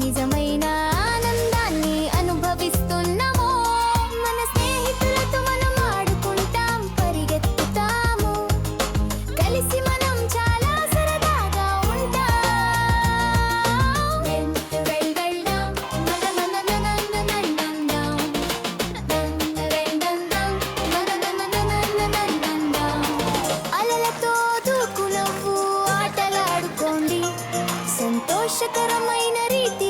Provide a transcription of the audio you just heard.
నిజమైన ఆనందాన్ని అనుభవిస్తున్నాము. మన స్నేహితులతో మనం ఆడుకుంటాం, పరిగెత్తుతాము, కలిసి మనం చాలా సరదాగా ఉంటాం. వెళ్దాం అలలతో దూకు నవ్వు ఆటలాడుకోండి, సంతోషకరమైన రీతి